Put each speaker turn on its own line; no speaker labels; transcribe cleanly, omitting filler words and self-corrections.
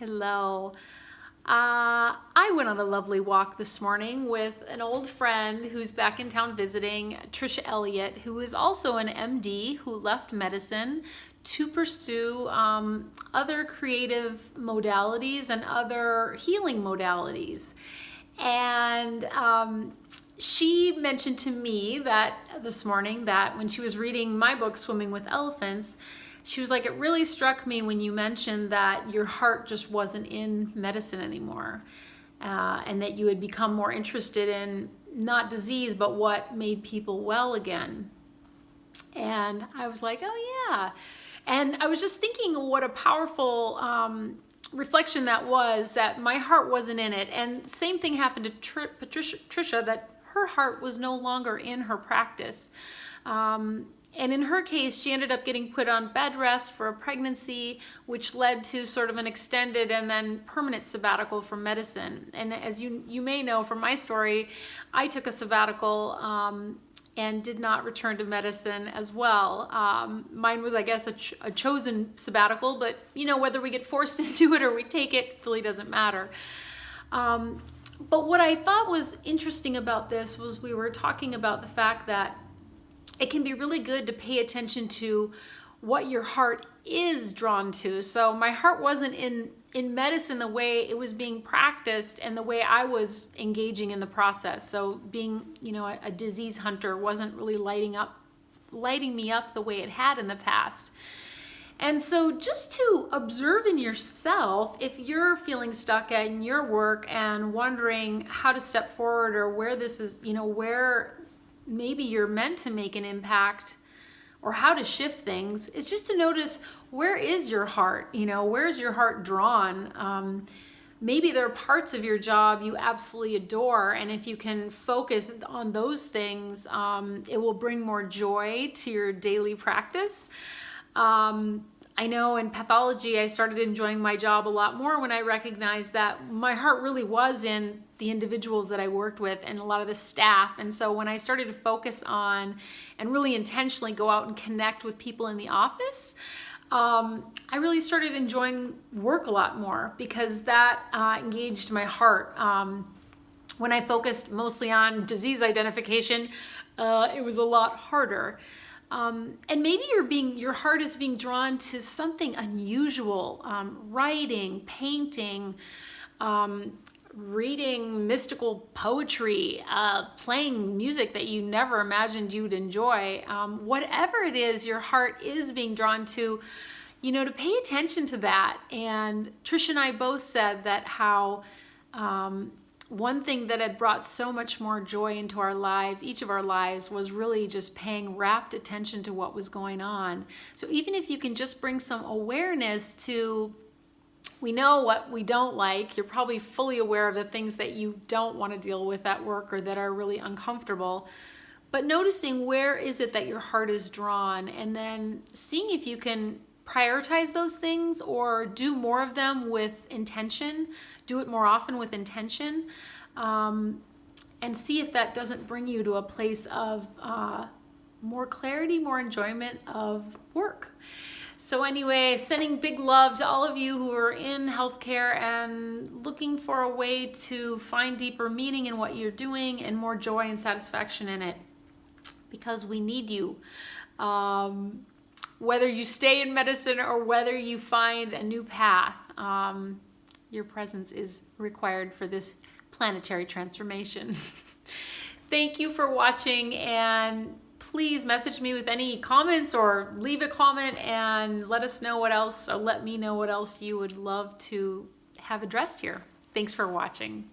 Hello. I went on a lovely walk this morning with an old friend who's back in town visiting, Trisha Elliott, who is also an MD who left medicine to pursue other creative modalities and other healing modalities. And she mentioned to me that this morning that when she was reading my book, Swimming with Elephants, she was like, it really struck me when you mentioned that your heart just wasn't in medicine anymore, and that you had become more interested in not disease, but what made people well again. And I was like, oh yeah. And I was just thinking what a powerful reflection that was, that my heart wasn't in it. And same thing happened to Trisha, that her heart was no longer in her practice. And in her case, she ended up getting put on bed rest for a pregnancy, which led to sort of an extended and then permanent sabbatical from medicine. And as you may know from my story, I took a sabbatical and did not return to medicine as well. Mine was, I guess, a chosen sabbatical, but you know, whether we get forced into it or we take it really doesn't matter. But what I thought was interesting about this was we were talking about the fact that it can be really good to pay attention to what your heart is drawn to. So my heart wasn't in medicine the way it was being practiced and the way I was engaging in the process. So being, you know, a disease hunter wasn't really lighting me up the way it had in the past. And so just to observe in yourself, if you're feeling stuck in your work and wondering how to step forward or where this is, you know, where maybe you're meant to make an impact or how to shift things, is just to notice, where is your heart? You know, where's your heart drawn? Maybe there are parts of your job you absolutely adore, and if you can focus on those things, it will bring more joy to your daily practice. I know in pathology, I started enjoying my job a lot more when I recognized that my heart really was in the individuals that I worked with and a lot of the staff. And so when I started to focus on and really intentionally go out and connect with people in the office, I really started enjoying work a lot more because that engaged my heart. When I focused mostly on disease identification, it was a lot harder. And maybe your heart is being drawn to something unusual, writing, painting, reading mystical poetry, playing music that you never imagined you'd enjoy. Whatever it is, your heart is being drawn to, you know, to pay attention to that. And Trish and I both said that how one thing that had brought so much more joy into our lives, each of our lives, was really just paying rapt attention to what was going on. So even if you can just bring some awareness to, we know what we don't like, you're probably fully aware of the things that you don't want to deal with at work or that are really uncomfortable, but noticing where is it that your heart is drawn, and then seeing if you can prioritize those things or do more of them with intention, do it more often with intention, and see if that doesn't bring you to a place of more clarity, more enjoyment of work. So anyway, sending big love to all of you who are in healthcare and looking for a way to find deeper meaning in what you're doing and more joy and satisfaction in it, because we need you. Whether you stay in medicine or whether you find a new path, your presence is required for this planetary transformation. Thank you for watching, and please message me with any comments or leave a comment and let us know what else, or let me know what else you would love to have addressed here. Thanks for watching.